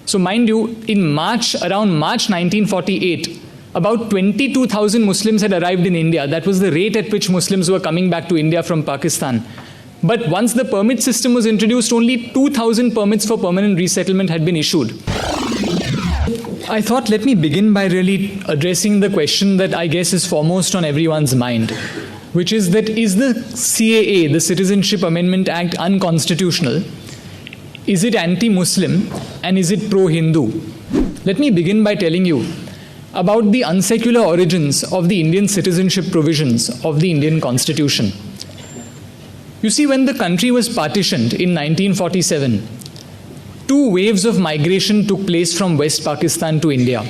So mind you, around March 1948, about 22,000 Muslims had arrived in India. That was the rate at which Muslims were coming back to India from Pakistan. But once the permit system was introduced, only 2,000 permits for permanent resettlement had been issued. I thought, let me begin by really addressing the question that I guess is foremost on everyone's mind, which is that, is the CAA, the Citizenship Amendment Act, unconstitutional? Is it anti-Muslim? And is it pro-Hindu? Let me begin by telling you about the unsecular origins of the Indian citizenship provisions of the Indian Constitution. You see, when the country was partitioned in 1947, two waves of migration took place from West Pakistan to India.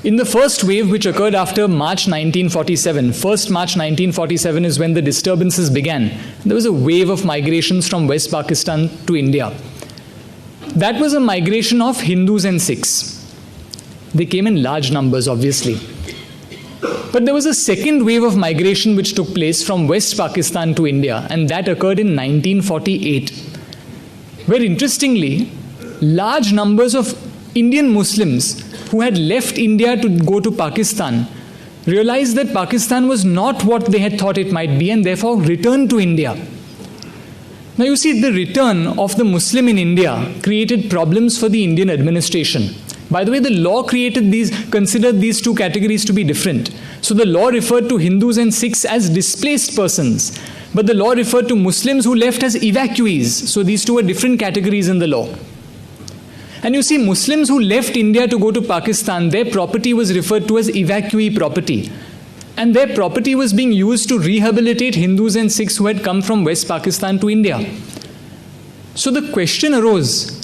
In the first wave, which occurred after March 1947, 1st March 1947 is when the disturbances began. There was a wave of migrations from West Pakistan to India. That was a migration of Hindus and Sikhs. They came in large numbers, obviously. But there was a second wave of migration which took place from West Pakistan to India, and that occurred in 1948, where interestingly, large numbers of Indian Muslims who had left India to go to Pakistan realized that Pakistan was not what they had thought it might be, and therefore returned to India. Now you see, the return of the Muslim in India created problems for the Indian administration. By the way, the law considered these two categories to be different. So the law referred to Hindus and Sikhs as displaced persons, but the law referred to Muslims who left as evacuees. So these two are different categories in the law. And you see, Muslims who left India to go to Pakistan, their property was referred to as evacuee property. And their property was being used to rehabilitate Hindus and Sikhs who had come from West Pakistan to India. So the question arose,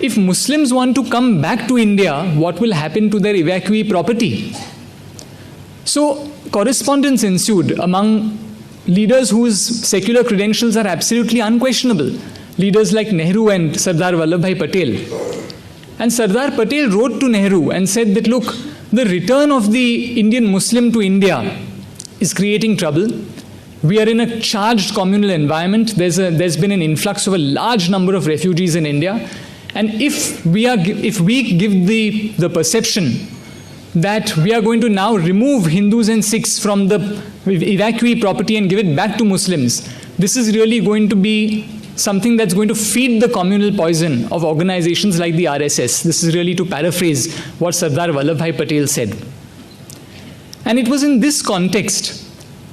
if Muslims want to come back to India, what will happen to their evacuee property? So correspondence ensued among leaders whose secular credentials are absolutely unquestionable. Leaders like Nehru and Sardar Vallabhbhai Patel. And Sardar Patel wrote to Nehru and said that, look, the return of the Indian Muslim to India is creating trouble. We are in a charged communal environment. There's been an influx of a large number of refugees in India. And if we give the perception that we are going to now remove Hindus and Sikhs from the evacuee property and give it back to Muslims, this is really going to be something that's going to feed the communal poison of organizations like the RSS. This is really to paraphrase what Sardar Vallabhbhai Patel said. And it was in this context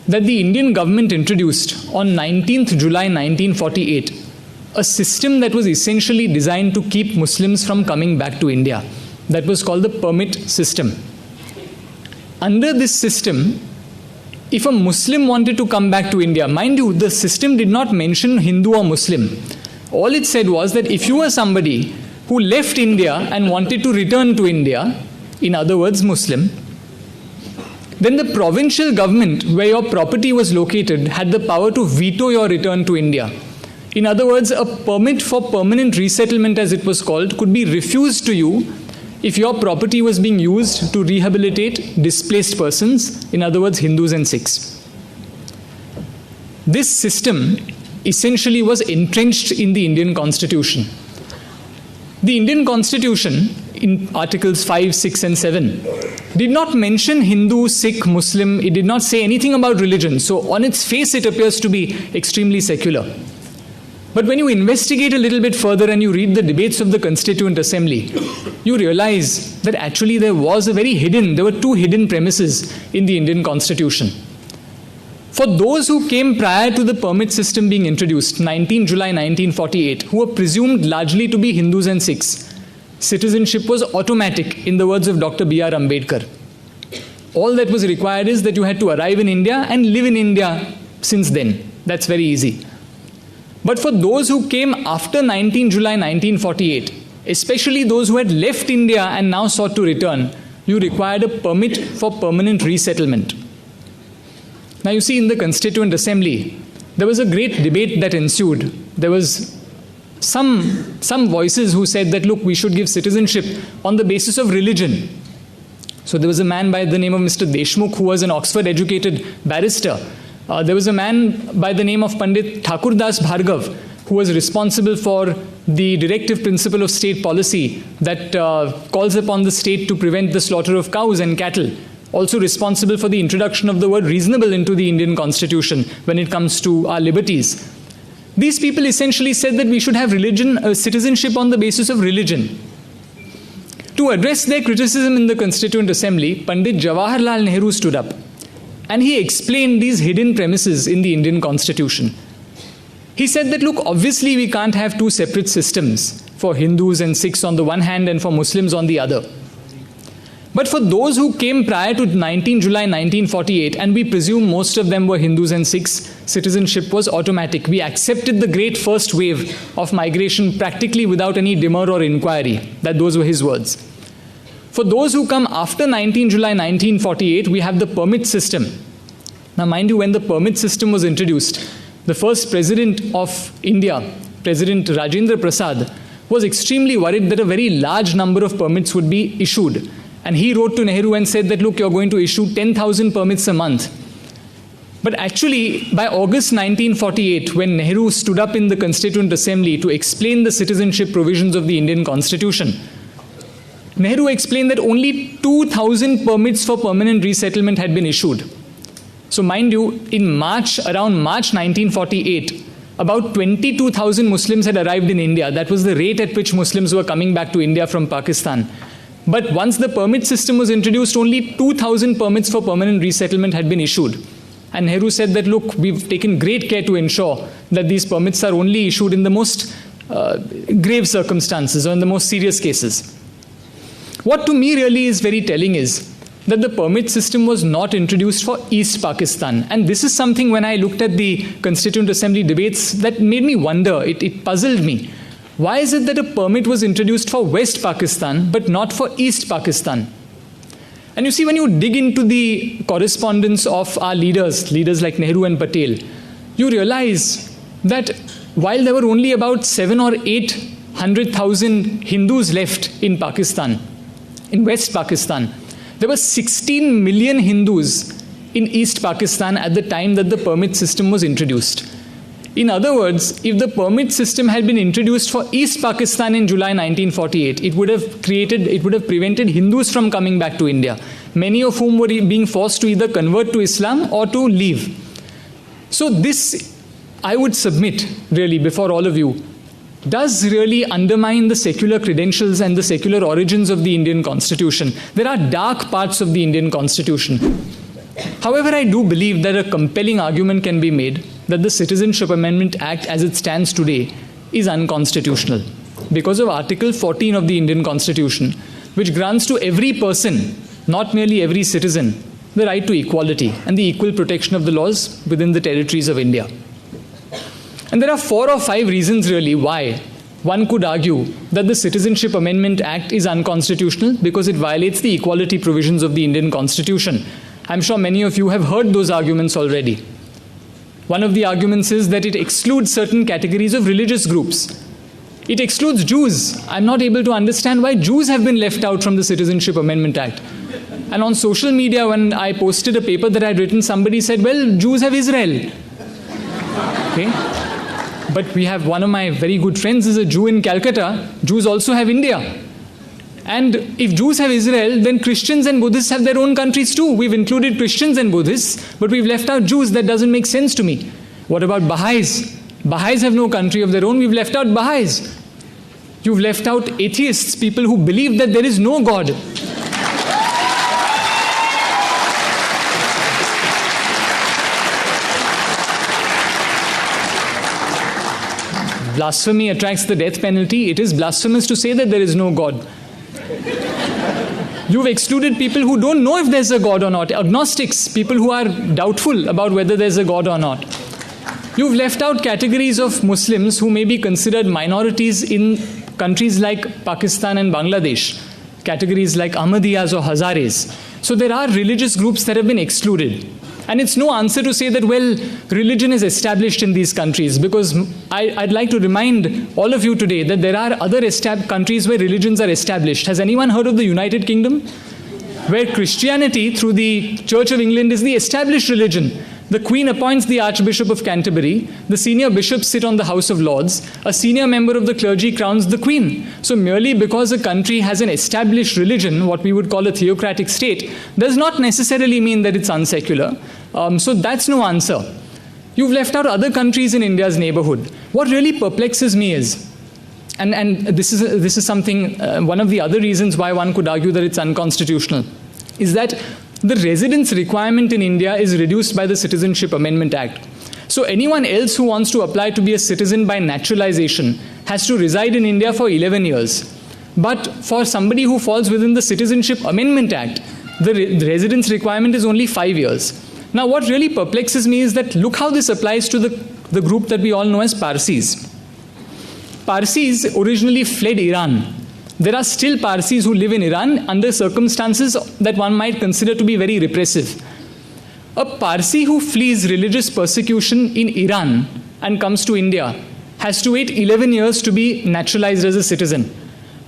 that the Indian government introduced on 19th July 1948 a system that was essentially designed to keep Muslims from coming back to India. That was called the permit system. Under this system, if a Muslim wanted to come back to India, mind you, the system did not mention Hindu or Muslim. All it said was that if you were somebody who left India and wanted to return to India, in other words, Muslim, then the provincial government where your property was located had the power to veto your return to India. In other words, a permit for permanent resettlement, as it was called, could be refused to you if your property was being used to rehabilitate displaced persons, in other words, Hindus and Sikhs. This system essentially was entrenched in the Indian Constitution. The Indian Constitution, in Articles 5, 6 and 7, did not mention Hindu, Sikh, Muslim. It did not say anything about religion. So on its face, it appears to be extremely secular. But when you investigate a little bit further and you read the debates of the Constituent Assembly, you realize that actually there were two hidden premises in the Indian Constitution. For those who came prior to the permit system being introduced, 19 July 1948, who were presumed largely to be Hindus and Sikhs, citizenship was automatic, in the words of Dr. B.R. Ambedkar. All that was required is that you had to arrive in India and live in India since then. That's very easy. But for those who came after 19 July 1948, especially those who had left India and now sought to return, you required a permit for permanent resettlement. Now you see, in the Constituent Assembly, there was a great debate that ensued. There was some voices who said that, look, we should give citizenship on the basis of religion. So there was a man by the name of Mr. Deshmukh, who was an Oxford-educated barrister. There was a man by the name of Pandit Thakurdas Bhargav, who was responsible for the directive principle of state policy that calls upon the state to prevent the slaughter of cows and cattle, also responsible for the introduction of the word reasonable into the Indian Constitution when it comes to our liberties. These people essentially said that we should have citizenship on the basis of religion. To address their criticism in the Constituent Assembly, Pandit Jawaharlal Nehru stood up and he explained these hidden premises in the Indian Constitution. He said that, look, obviously we can't have two separate systems for Hindus and Sikhs on the one hand and for Muslims on the other. But for those who came prior to 19 July 1948, and we presume most of them were Hindus and Sikhs, citizenship was automatic. We accepted the great first wave of migration practically without any demur or inquiry. Those were his words. For those who come after 19 July 1948, we have the permit system. Now, mind you, when the permit system was introduced, the first president of India, President Rajendra Prasad, was extremely worried that a very large number of permits would be issued. And he wrote to Nehru and said that, look, you're going to issue 10,000 permits a month. But actually, by August 1948, when Nehru stood up in the Constituent Assembly to explain the citizenship provisions of the Indian Constitution, Nehru explained that only 2,000 permits for permanent resettlement had been issued. So mind you, around March 1948, about 22,000 Muslims had arrived in India. That was the rate at which Muslims were coming back to India from Pakistan. But once the permit system was introduced, only 2,000 permits for permanent resettlement had been issued. And Nehru said that, look, we've taken great care to ensure that these permits are only issued in the most grave circumstances or in the most serious cases. What to me really is very telling is that the permit system was not introduced for East Pakistan. And this is something, when I looked at the Constituent Assembly debates, that made me wonder. It puzzled me. Why is it that a permit was introduced for West Pakistan but not for East Pakistan? And you see, when you dig into the correspondence of our leaders like Nehru and Patel, you realize that while there were only about 700,000 or 800,000 Hindus left in Pakistan, in West Pakistan, there were 16 million Hindus in East Pakistan at the time that the permit system was introduced. In other words, if the permit system had been introduced for East Pakistan in July 1948, it would have prevented Hindus from coming back to India, many of whom were being forced to either convert to Islam or to leave. So this, I would submit really before all of you, does really undermine the secular credentials and the secular origins of the Indian Constitution. There are dark parts of the Indian Constitution. However, I do believe that a compelling argument can be made that the Citizenship Amendment Act as it stands today is unconstitutional because of Article 14 of the Indian Constitution, which grants to every person, not merely every citizen, the right to equality and the equal protection of the laws within the territories of India. And there are 4 or 5 reasons really why one could argue that the Citizenship Amendment Act is unconstitutional, because it violates the equality provisions of the Indian Constitution. I'm sure many of you have heard those arguments already. One of the arguments is that it excludes certain categories of religious groups. It excludes Jews. I'm not able to understand why Jews have been left out from the Citizenship Amendment Act. And on social media, when I posted a paper that I'd written, somebody said, well, Jews have Israel. Okay? But we have one of my very good friends is a Jew in Calcutta. Jews also have India. And if Jews have Israel, then Christians and Buddhists have their own countries too. We've included Christians and Buddhists, but we've left out Jews. That doesn't make sense to me. What about Baha'is? Baha'is have no country of their own. We've left out Baha'is. You've left out atheists, people who believe that there is no God. Blasphemy attracts the death penalty. It is blasphemous to say that there is no God. You've excluded people who don't know if there's a God or not. Agnostics, people who are doubtful about whether there's a God or not. You've left out categories of Muslims who may be considered minorities in countries like Pakistan and Bangladesh. Categories like Ahmadiyas or Hazares. So there are religious groups that have been excluded. And it's no answer to say that, well, religion is established in these countries, because I'd like to remind all of you today that there are other countries where religions are established. Has anyone heard of the United Kingdom? Where Christianity, through the Church of England, is the established religion. The Queen appoints the Archbishop of Canterbury. The senior bishops sit on the House of Lords. A senior member of the clergy crowns the Queen. So merely because a country has an established religion, what we would call a theocratic state, does not necessarily mean that it's unsecular. So that's no answer. You've left out other countries in India's neighborhood. What really perplexes me is, and this is something, one of the other reasons why one could argue that it's unconstitutional, is that the residence requirement in India is reduced by the Citizenship Amendment Act. So anyone else who wants to apply to be a citizen by naturalization has to reside in India for 11 years. But for somebody who falls within the Citizenship Amendment Act, the residence requirement is only 5 years. Now what really perplexes me is that look how this applies to the group that we all know as Parsis. Parsis originally fled Iran. There are still Parsis who live in Iran under circumstances that one might consider to be very repressive. A Parsi who flees religious persecution in Iran and comes to India has to wait 11 years to be naturalized as a citizen.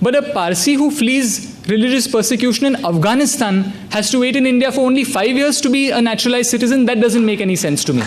But a Parsi who flees religious persecution in Afghanistan has to wait in India for only 5 years to be a naturalized citizen. That doesn't make any sense to me.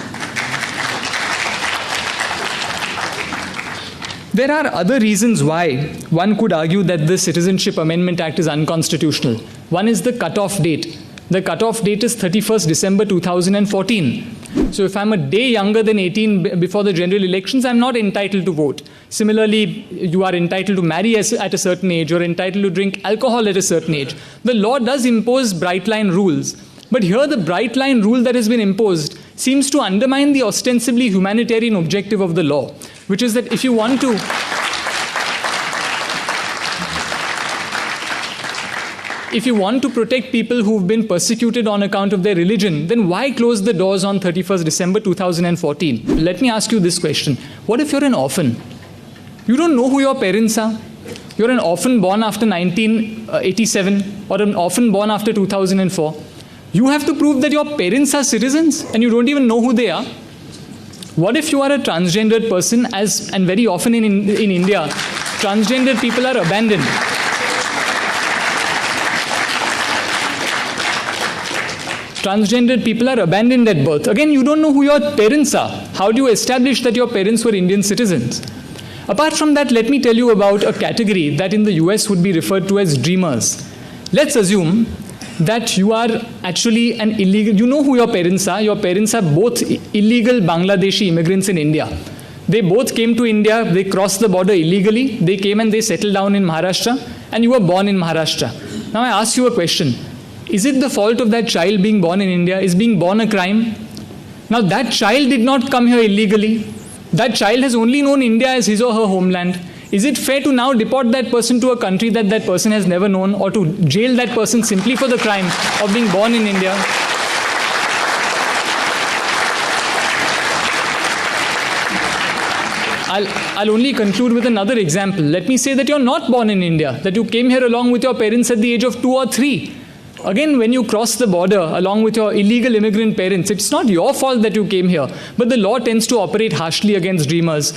There are other reasons why one could argue that the Citizenship Amendment Act is unconstitutional. One is the cutoff date. The cutoff date is 31st December 2014. So if I'm a day younger than 18 before the general elections, I'm not entitled to vote. Similarly, you are entitled to marry at a certain age, you're entitled to drink alcohol at a certain age. The law does impose bright line rules. But here the bright line rule that has been imposed seems to undermine the ostensibly humanitarian objective of the law, which is that if you want to protect people who've been persecuted on account of their religion, then why close the doors on 31st December 2014? Let me ask you this question. What if you're an orphan? You don't know who your parents are. You're an orphan born after 1987 or an orphan born after 2004. You have to prove that your parents are citizens and you don't even know who they are. What if you are a transgendered person, and very often in India, transgendered people are abandoned. Transgendered people are abandoned at birth. Again, you don't know who your parents are. How do you establish that your parents were Indian citizens? Apart from that, let me tell you about a category that in the US would be referred to as dreamers. Let's assume that you are actually an illegal, you know who your parents are. Your parents are both illegal Bangladeshi immigrants in India. They both came to India, they crossed the border illegally, they came and they settled down in Maharashtra, and you were born in Maharashtra. Now I ask you a question. Is it the fault of that child being born in India? Is being born a crime? Now that child did not come here illegally. That child has only known India as his or her homeland. Is it fair to now deport that person to a country that that person has never known, or to jail that person simply for the crime of being born in India? I'll only conclude with another example. Let me say that you're not born in India, that you came here along with your parents at the age of 2 or 3. Again, when you cross the border along with your illegal immigrant parents, it's not your fault that you came here, but the law tends to operate harshly against dreamers.